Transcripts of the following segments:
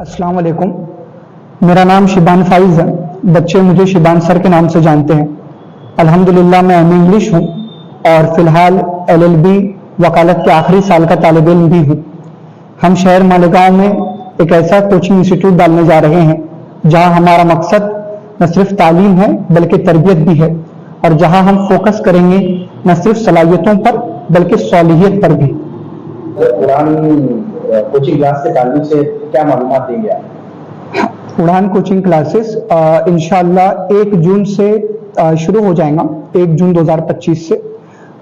अस्सलाम वालेकुम। मेरा नाम शिबान फाइज है। बच्चे मुझे शिबान सर के नाम से जानते हैं। अल्हम्दुलिल्लाह मैं एमए इंग्लिश हूँ और फिलहाल एलएलबी वकालत के आखिरी साल का तालिब इल्म भी हूँ। हम शहर मालेगांव में एक ऐसा कोचिंग इंस्टीट्यूट डालने जा रहे हैं जहाँ हमारा मकसद न सिर्फ तालीम है बल्कि तरबियत भी है, और जहाँ हम फोकस करेंगे न सिर्फ सलाहियतों पर बल्कि सौलियत पर भी। उड़ान कोचिंग क्लास के ताल्लुक से क्या मालूमात देंगे आप? उड़ान कोचिंग क्लासेस इंशाअल्लाह 1 जून से शुरू हो जाएगा, 1 जून 2025 से।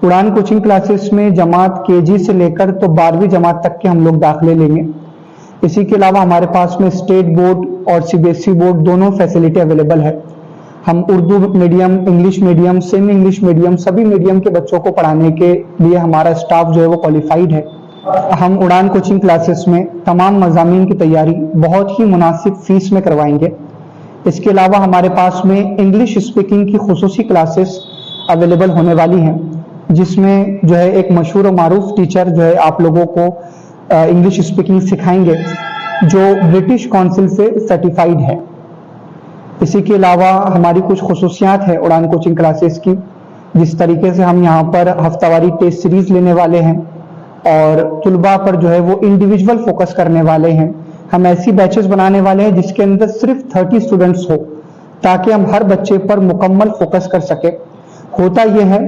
उड़ान कोचिंग क्लासेस में जमात केजी से लेकर तो 12वीं जमात तक के हम लोग दाखिले लेंगे। इसी के अलावा हमारे पास में स्टेट बोर्ड और सीबीएसई बोर्ड दोनों फैसिलिटी अवेलेबल है। हम Urdu medium, English medium, semi English medium, सभी मीडियम के बच्चों को पढ़ाने के लिए हमारा स्टाफ जो है वो क्वालिफाइड है। हम उड़ान कोचिंग क्लासेस में तमाम मज़ामीन की तैयारी बहुत ही मुनासिब फीस में करवाएंगे। इसके अलावा हमारे पास में इंग्लिश स्पीकिंग की खुसूसी क्लासेस अवेलेबल होने वाली हैं, जिसमें जो है एक मशहूर और मारूफ टीचर जो है आप लोगों को इंग्लिश स्पीकिंग सिखाएंगे, जो ब्रिटिश काउंसिल से सर्टिफाइड है। इसी के अलावा हमारी कुछ खुसूसियात है उड़ान कोचिंग क्लासेस की, जिस तरीके से हम यहाँ पर हफ्तावारी टेस्ट सीरीज लेने वाले हैं और तुलबा पर जो है वो इंडिविजुअल फोकस करने वाले हैं। हम ऐसी बैचेस बनाने वाले हैं जिसके अंदर सिर्फ 30 स्टूडेंट्स हो, ताकि हम हर बच्चे पर मुकम्मल फोकस कर सके। होता यह है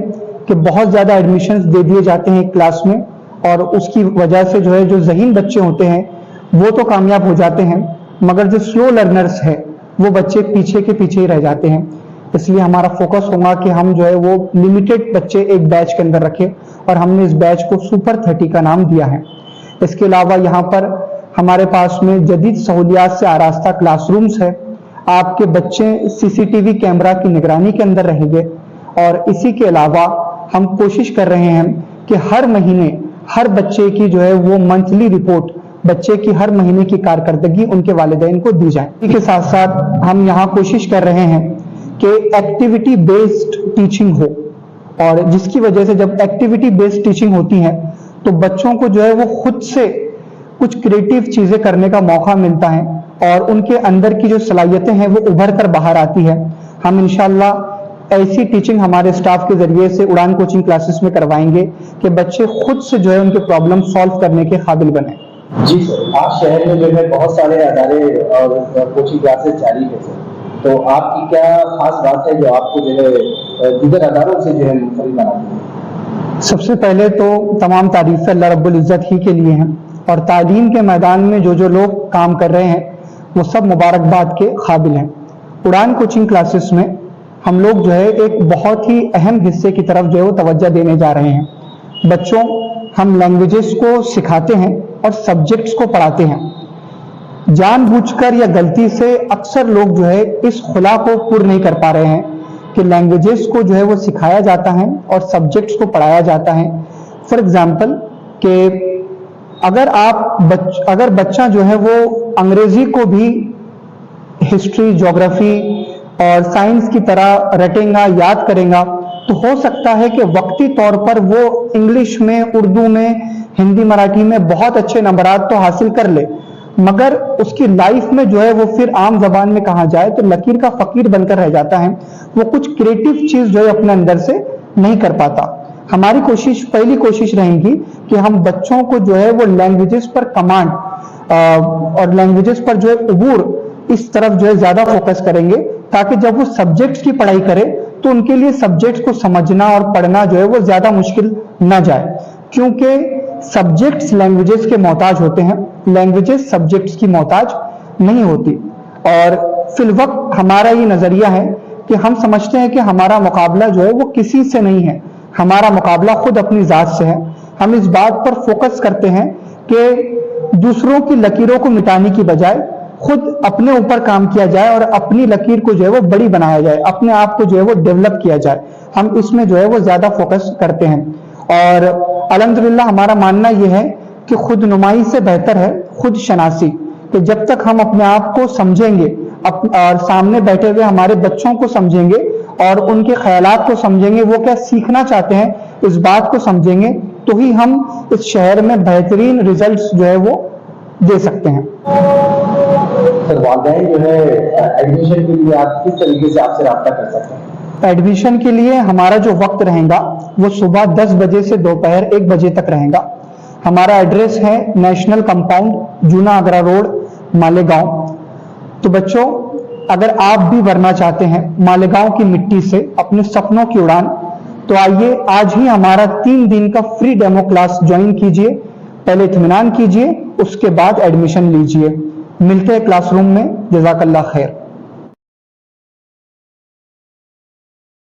कि बहुत ज़्यादा एडमिशन्स दे दिए जाते हैं एक क्लास में, और उसकी वजह से जो है जो ज़हीन बच्चे होते हैं वो तो कामयाब हो जाते हैं, मगर जो स्लो लर्नर्स है वो बच्चे पीछे के पीछे ही रह जाते हैं। इसलिए हमारा फोकस होगा कि हम जो है वो लिमिटेड बच्चे एक बैच के अंदर रखें, और हमने इस बैच को सुपर 30 का नाम दिया है। इसके अलावा यहाँ पर हमारे पास में जदीद सहूलियात से आरास्ता क्लासरूम्स है। आपके बच्चे सीसीटीवी कैमरा की निगरानी के अंदर रहेंगे, और इसी के अलावा हम कोशिश कर रहे हैं कि हर महीने हर बच्चे की जो है वो मंथली रिपोर्ट, बच्चे की हर महीने की कारकर्दगी उनके वालिदैन को दी जाए। इसी के साथ साथ हम यहाँ कोशिश कर रहे हैं कि एक्टिविटी बेस्ड टीचिंग हो, और जिसकी वजह से जब एक्टिविटी बेस्ड टीचिंग होती है तो बच्चों को जो है वो खुद से कुछ क्रिएटिव चीजें करने का मौका मिलता है, और उनके अंदर की जो सलाहियतें हैं वो उभर कर बाहर आती है। हम इंशाअल्लाह ऐसी टीचिंग हमारे स्टाफ के जरिए से उड़ान कोचिंग क्लासेस में करवाएंगे कि बच्चे खुद से जो है उनके प्रॉब्लम सॉल्व करने के काबिल बने। जी सर, आप शहर में जो है बहुत सारे अदारे और कोचिंग क्लासेस जारी है सर, तो आपकी क्या खास बात है जो आपको जो है दीगर अदारों से जो है मुख्तलिफ बनाती है? सबसे पहले तो तमाम तारीफ़ें अल्लाह रब्बुल इज़्ज़त ही के लिए हैं, और तालीम के मैदान में जो लोग काम कर रहे हैं वो सब मुबारकबाद के काबिल हैं। उड़ान कोचिंग क्लासेस में हम लोग जो है एक बहुत ही अहम हिस्से की तरफ जो है वो तवज्जो देने जा रहे हैं। बच्चों, हम लैंग्वेजेस को सिखाते हैं और सब्जेक्ट्स को पढ़ाते हैं। जानबूझकर या गलती से अक्सर लोग जो है इस खुला को पूर्ण नहीं कर पा रहे हैं कि लैंग्वेजेस को जो है वो सिखाया जाता है और सब्जेक्ट्स को पढ़ाया जाता है। फॉर एग्जाम्पल कि अगर बच्चा जो है वो अंग्रेजी को भी हिस्ट्री, ज्योग्राफी और साइंस की तरह रटेगा, याद करेगा, तो हो सकता है कि वक्ती तौर पर वो इंग्लिश में, उर्दू में, हिंदी, मराठी में बहुत अच्छे नंबरात तो हासिल कर ले, मगर उसकी लाइफ में जो है वो फिर आम जबान में कहा जाए तो लकीर का फकीर बनकर रह जाता है। वो कुछ क्रिएटिव चीज जो है अपने अंदर से नहीं कर पाता। हमारी पहली कोशिश रहेगी कि हम बच्चों को जो है वो लैंग्वेजेस पर कमांड और लैंग्वेजेस पर जो है उबूर, इस तरफ जो है ज्यादा फोकस करेंगे, ताकि जब वो सब्जेक्ट्स की पढ़ाई करें तो उनके लिए सब्जेक्ट्स को समझना और पढ़ना जो है वो ज्यादा मुश्किल ना जाए, क्योंकि सब्जेक्ट्स लैंग्वेजेस के मोहताज होते हैं, लैंग्वेजेस सब्जेक्ट्स की मोहताज नहीं होती। और फिल वक्त हमारा ये नजरिया है कि हम समझते हैं कि हमारा मुकाबला जो है वो किसी से नहीं है, हमारा मुकाबला खुद अपनी जात से है। हम इस बात पर फोकस करते हैं कि दूसरों की लकीरों को मिटाने की बजाय खुद अपने ऊपर काम किया जाए और अपनी लकीर को जो है वो बड़ी बनाया जाए, अपने आप को जो है वो डेवलप किया जाए। हम इसमें जो है वो ज्यादा फोकस करते हैं, और अल्हम्दुलिल्लाह हमारा मानना यह है कि खुद नुमाई से बेहतर है खुद शनासी। कि जब तक हम अपने आप को समझेंगे और सामने बैठे हुए हमारे बच्चों को समझेंगे और उनके ख्यालात को समझेंगे, वो क्या सीखना चाहते हैं इस बात को समझेंगे, तो ही हम इस शहर में बेहतरीन रिजल्ट्स जो है वो दे सकते हैं। سر والدین جو ہے ایڈمیشن کے لیے آپ کس طریقے سے آپ سے رابطہ کر سکتے ہیں؟ ایڈمیشن کے لیے ہمارا جو وقت رہے گا وہ صبح 10 بجے سے دوپہر 1 بجے تک رہے گا. ہمارا ایڈریس ہے national compound Juna Agra road Malegaon. تو بچوں اگر آپ بھی بھرنا چاہتے ہیں مالیگاؤں کی مٹی سے اپنے سپنوں کی اڑان تو آئیے آج ہی ہمارا 3 دن کا فری ڈیمو کلاس جوائن کیجئے. پہلے اطمینان کیجئے اس کے بعد ایڈمیشن لیجئے. ملتے ہیں کلاس روم میں. جزاک اللہ خیر.